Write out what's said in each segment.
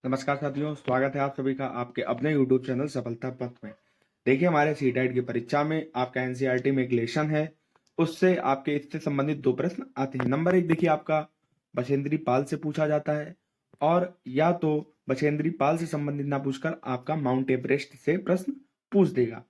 नमस्कार साथियों, स्वागत है आप सभी का आपके अपने यूट्यूब चैनल सफलता पथ में। देखिए, हमारे सीटेट की परीक्षा में आपका एनसीईआरटी में एक लेसन है, उससे आपके इससे संबंधित दो प्रश्न आते हैं। नंबर एक, देखिए आपका बछेंद्री पाल से पूछा जाता है, और या तो बछेंद्री पाल से संबंधित ना पूछकर आपका माउंट एवरेस्ट से प्रश्न पूछ देगा।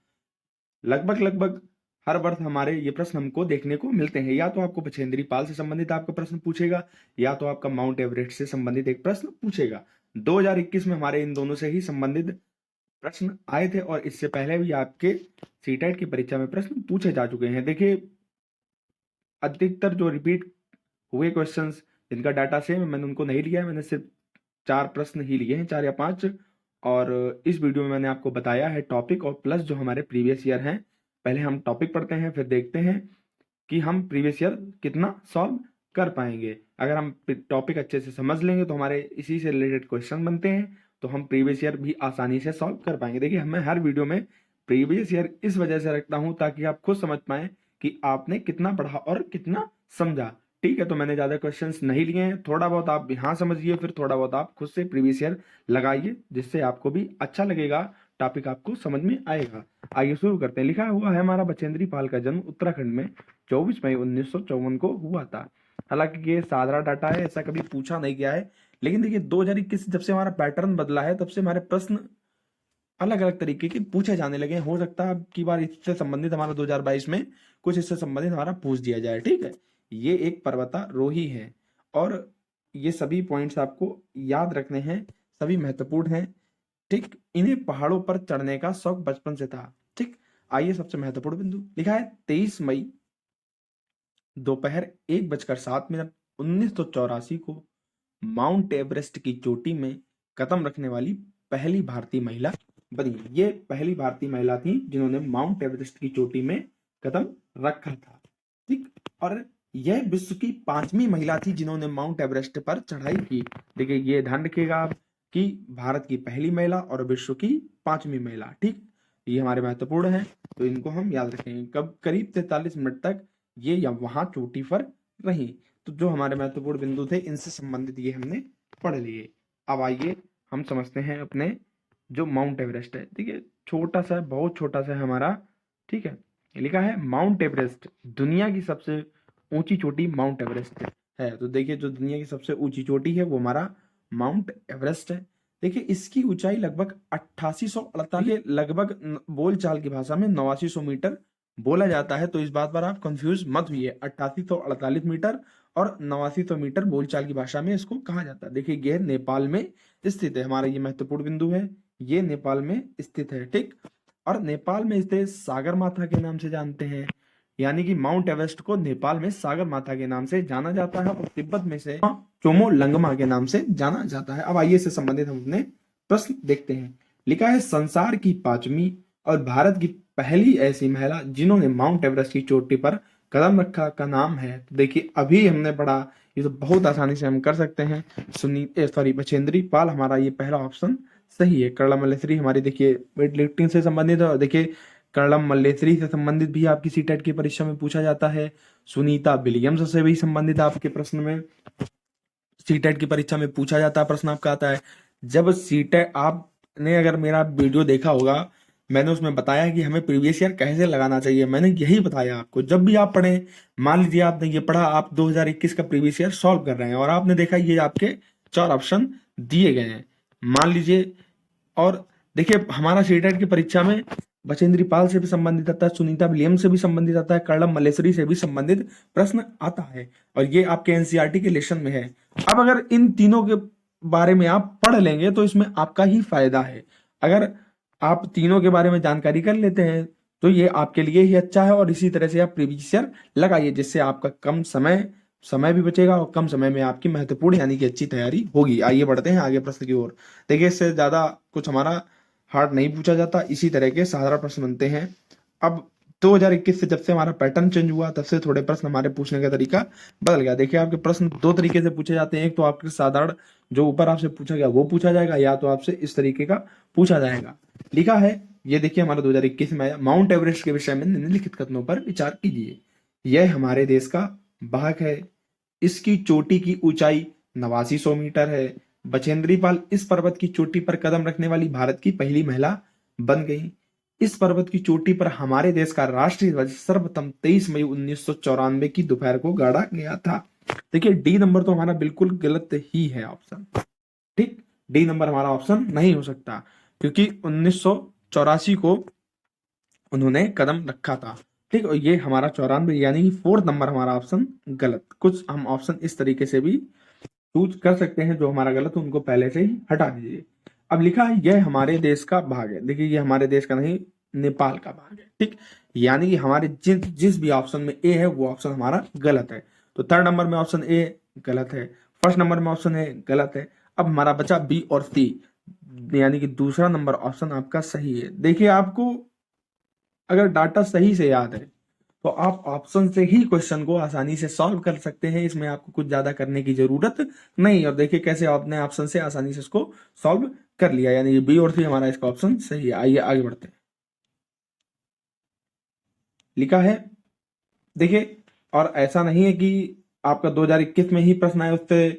लगभग लगभग हर वर्ष हमारे ये प्रश्न हमको देखने को मिलते हैं। या तो आपको बछेंद्री पाल से संबंधित आपका प्रश्न पूछेगा, या तो आपका माउंट एवरेस्ट से संबंधित एक प्रश्न पूछेगा। 2021 में हमारे इन दोनों से ही संबंधित प्रश्न आए थे, और इससे पहले भी आपके सीटेट की परीक्षा में प्रश्न पूछे जा चुके हैं। देखिए, अधिकतर जो रिपीट हुए क्वेश्चंस जिनका डाटा सेम है, मैंने उनको नहीं लिया है। मैंने सिर्फ 4 प्रश्न ही लिए हैं, 4 या 5। और इस वीडियो में मैंने आपको बताया है टॉपिक और प्लस जो हमारे प्रीवियस ईयर हैं। पहले हम टॉपिक पढ़ते हैं, फिर देखते हैं कि हम प्रीवियस ईयर कितना सॉल्व कर पाएंगे। अगर हम टॉपिक अच्छे से समझ लेंगे तो हमारे इसी से रिलेटेड क्वेश्चन बनते हैं, तो हम प्रीवियस ईयर भी आसानी से सॉल्व कर पाएंगे। देखिए, मैं हर वीडियो में प्रीवियस ईयर इस वजह से रखता हूं ताकि आप खुद समझ पाएं कि आपने कितना पढ़ा और कितना समझा। ठीक है, तो मैंने ज्यादा क्वेश्चंस नहीं लिए हैं। थोड़ा बहुत आप यहाँ समझिए, फिर थोड़ा बहुत आप खुद से प्रीवियस ईयर लगाइए, जिससे आपको भी अच्छा लगेगा, टॉपिक आपको समझ में आएगा। आइए शुरू करते हैं। लिखा हुआ है, हमारा बछेंद्री पाल का जन्म उत्तराखंड में 24 मई 1954 को हुआ था। हालांकि ये साधारण डाटा है, ऐसा कभी पूछा नहीं गया है। लेकिन देखिए, 2021 जब से हमारा पैटर्न बदला है, तब से हमारे प्रश्न अलग अलग तरीके के पूछे जाने लगे हैं। हो सकता है अब की बार इससे संबंधित हमारा 2022 में कुछ इससे संबंधित हमारा पूछ दिया जाए। ठीक है, ये एक पर्वतारोही है, और ये सभी पॉइंट्स आपको याद रखने हैं, सभी महत्वपूर्ण हैं। ठीक, इन्हें पहाड़ों पर चढ़ने का शौक बचपन से था। ठीक, आइए सबसे महत्वपूर्ण बिंदु लिखा है 23 मई दोपहर 1:07 1984 को माउंट एवरेस्ट की चोटी में कदम रखने वाली पहली भारतीय महिला बनी। ये पहली भारतीय महिला थी जिन्होंने माउंट एवरेस्ट की चोटी में कदम रखा था। ठीक, और यह विश्व की 5वीं महिला थी जिन्होंने माउंट एवरेस्ट पर चढ़ाई की। देखिए, ये ध्यान रखिएगा आप कि भारत की पहली महिला और विश्व की 5वीं महिला। ठीक, ये हमारे महत्वपूर्ण है, तो इनको हम याद रखेंगे। कब करीब 43 मिनट तक ये या वहां चोटी पर रही। तो जो हमारे महत्वपूर्ण बिंदु थे, इनसे संबंधित ये हमने पढ़ लिए। अब आइए हम समझते हैं अपने जो माउंट एवरेस्ट है। देखिए, छोटा सा, बहुत छोटा सा है हमारा। ठीक है, लिखा है माउंट एवरेस्ट दुनिया की सबसे ऊंची चोटी माउंट एवरेस्ट है। तो देखिए, जो दुनिया की सबसे ऊंची चोटी है वो हमारा माउंट एवरेस्ट है। देखिए, इसकी ऊंचाई लगभग 8848, लगभग बोलचाल की भाषा में 8900 मीटर बोला जाता है। तो इस बात पर आप कंफ्यूज मत हुई। 8848 मीटर और 8900 मीटर बोलचाल की भाषा में इसको कहा जाता है। देखिए, यह नेपाल में स्थित है। हमारा ये महत्वपूर्ण बिंदु है, ये नेपाल में स्थित है। ठीक, और नेपाल में स्थित सागर माथा के नाम से जानते हैं, यानी कि माउंट एवरेस्ट को नेपाल में सागर माथा के नाम से जाना जाता है, और तिब्बत में से चोमोलंगमा के नाम से जाना जाता है। अब आइए इससे संबंधित हम अपने प्रश्न देखते हैं। लिखा है, संसार की 5वीं और भारत की पहली ऐसी महिला जिन्होंने माउंट एवरेस्ट की चोटी पर कदम रखा का नाम है। तो देखिए, अभी हमने पढ़ा, ये तो बहुत आसानी से हम कर सकते हैं। बछेंद्री पाल हमारा ये पहला ऑप्शन सही है। कर्णम मल्लेश्वरी हमारी, देखिए, वेट लिफ्टिंग से संबंधित है। देखिए, कर्णम मल्लेश्वरी से संबंधित भी आपकी सीटेट की परीक्षा में पूछा जाता है। सुनीता विलियम्स से भी संबंधित आपके प्रश्न में सीटेट की परीक्षा में पूछा जाता है, प्रश्न आपका आता है। जब सीटेट, आपने अगर मेरा वीडियो देखा होगा, मैंने उसमें बताया कि हमें प्रीवियस ईयर कैसे लगाना चाहिए। मैंने यही बताया आपको। जब भी आप पढ़ें, मान लीजिए आपने ये पढ़ा, आप 2021 का प्रीवियस ईयर सॉल्व कर रहे हैं, और आपने देखा ये आपके 4 ऑप्शन दिए गए हैं, मान लीजिए। और देखिए, हमारा सीटेट की परीक्षा में बछेंद्री पाल से भी संबंधित आता है, सुनीता विलियम्स से भी संबंधित आता है, कर्णम मल्लेश्वरी से भी संबंधित प्रश्न आता है, और ये आपके एनसीईआरटी के लेसन में है। अब अगर इन तीनों के बारे में आप पढ़ लेंगे तो इसमें आपका ही फायदा है। अगर आप तीनों के बारे में जानकारी कर लेते हैं तो ये आपके लिए ही अच्छा है, और इसी तरह से आप प्रीवियस ईयर लगाइए, जिससे आपका कम समय भी बचेगा, और कम समय में आपकी महत्वपूर्ण यानी कि अच्छी तैयारी होगी। आइए बढ़ते हैं आगे प्रश्न की ओर। देखिए, इससे ज्यादा कुछ हमारा हार्ड नहीं पूछा जाता, इसी तरह के साधारण प्रश्न बनते हैं। अब 2021 से जब से हमारा पैटर्न चेंज हुआ, तब से थोड़े प्रश्न हमारे पूछने का तरीका बदल गया। देखिए, आपके प्रश्न 2 तरीके से पूछे जाते हैं। एक तो आपके साधारण जो ऊपर आपसे पूछा गया वो पूछा जाएगा, या तो आपसे इस तरीके का पूछा जाएगा। लिखा है, ये देखिए, हमारा 2021 में आया, माउंट एवरेस्ट के विषय में निम्नलिखित कथनों पर विचार कीजिए। यह हमारे देश का भाग है। इसकी चोटी की ऊंचाई 8900 मीटर है। बछेंद्री पाल इस पर्वत की चोटी पर कदम रखने वाली भारत की पहली महिला बन गई। इस पर्वत की चोटी पर हमारे देश का राष्ट्रीय ध्वज सर्वप्रथम 23 मई 1994 की दोपहर को गाड़ा गया था। देखिए डी नंबर तो हमारा बिल्कुल गलत ही है ऑप्शन। ठीक, डी नंबर हमारा ऑप्शन नहीं हो सकता क्योंकि 1984 को उन्होंने कदम रखा था। ठीक, और ये हमारा 94 यानी कि फोर्थ नंबर हमारा ऑप्शन गलत। कुछ हम ऑप्शन इस तरीके से भी चूज कर सकते हैं, जो हमारा गलत है उनको पहले से ही हटा दीजिए। अब लिखा है यह हमारे देश का भाग है। देखिए ये हमारे देश का नहीं, नेपाल का भाग है। ठीक, यानी कि हमारे जिस भी ऑप्शन में ए है वो ऑप्शन हमारा गलत है। तो थर्ड नंबर में ऑप्शन ए गलत है, फर्स्ट नंबर में ऑप्शन ए गलत है। अब हमारा बचा बी और सी, यानी कि दूसरा नंबर ऑप्शन आपका सही है। देखिए आपको अगर डाटा सही से याद है तो आप ऑप्शन से ही क्वेश्चन को आसानी से सॉल्व कर सकते हैं, इसमें आपको कुछ ज्यादा करने की जरूरत नहीं। और देखिए कैसे आपने ऑप्शन से आसानी से इसको सॉल्व कर लिया, यानी बी और सी हमारा इसका ऑप्शन सही है। आइए आगे बढ़ते हैं। लिखा है देखिए, और ऐसा नहीं है कि आपका 2021 में ही प्रश्न आए उससे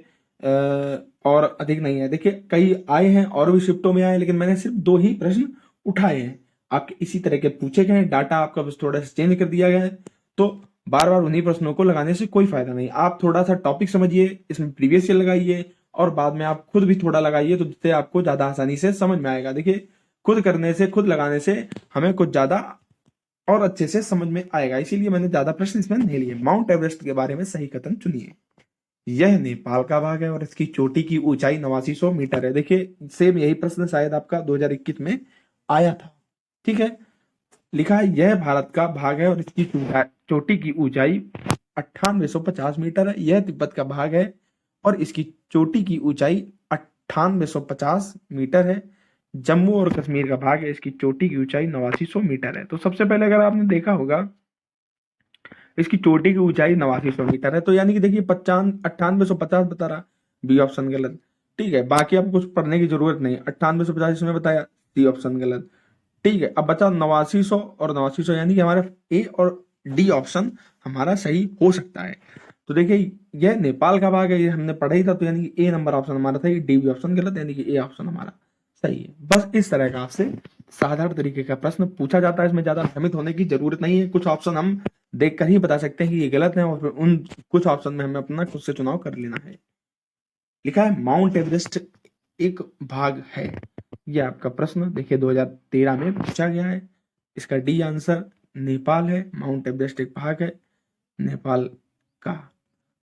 और अधिक नहीं है। देखिए कई आए हैं और भी शिफ्टों में आए, लेकिन मैंने सिर्फ 2 ही प्रश्न उठाए हैं। आपके इसी तरह के पूछे गए, डाटा आपका बस थोड़ा सा चेंज कर दिया गया है, तो बार बार उन्हीं प्रश्नों को लगाने से कोई फायदा नहीं। आप थोड़ा सा टॉपिक समझिए, इसमें प्रीवियस ईयर लगाइए और बाद में आप खुद भी थोड़ा लगाइए, तो जिससे आपको ज्यादा आसानी से समझ में आएगा। देखिए खुद करने से, खुद लगाने से हमें कुछ ज्यादा और अच्छे से समझ में आएगा, इसीलिए मैंने ज्यादा प्रश्न इसमें नहीं लिए। माउंट एवरेस्ट के बारे में सही कथन चुनिए। यह नेपाल का भाग है और इसकी चोटी की ऊंचाई 8900 मीटर है। देखिए सेम यही प्रश्न शायद आपका 2021 में आया था। ठीक है, लिखा है यह भारत का भाग है और इसकी चोटी की ऊंचाई 9850 मीटर है। यह तिब्बत का भाग है और इसकी चोटी की ऊंचाई 9850 मीटर है। जम्मू और कश्मीर का भाग है, इसकी चोटी की ऊंचाई 8900 मीटर है। तो सबसे पहले अगर आपने देखा होगा इसकी चोटी की ऊंचाई 8900 मीटर है, तो यानी कि देखिए 9850 बता रहा, बी ऑप्शन गलत। ठीक है, बाकी आपको कुछ पढ़ने की जरूरत नहीं, 9850 इसमें बताया, सी ऑप्शन गलत। ठीक है, अब बचा 8900 और 8900, यानी कि हमारा ए और डी ऑप्शन हमारा सही हो सकता है। तो देखिए यह नेपाल का भाग है, ये हमने पढ़ा ही था, तो यानी कि ए नंबर ऑप्शन हमारा सही, डी बी ऑप्शन गलत, यानी कि ए ऑप्शन हमारा सही है। बस इस तरह का आपसे साधारण तरीके का प्रश्न पूछा जाता है, इसमें ज्यादा भ्रमित होने की जरूरत नहीं है। कुछ ऑप्शन हम देखकर ही बता सकते हैं कि ये गलत है और फिर उन कुछ ऑप्शन में हमें अपना खुद से चुनाव कर लेना है। लिखा है माउंट एवरेस्ट एक भाग है, ये आपका प्रश्न देखिए 2013 में पूछा गया है। इसका डी आंसर नेपाल है। माउंट एवरेस्ट एक भाग है नेपाल का।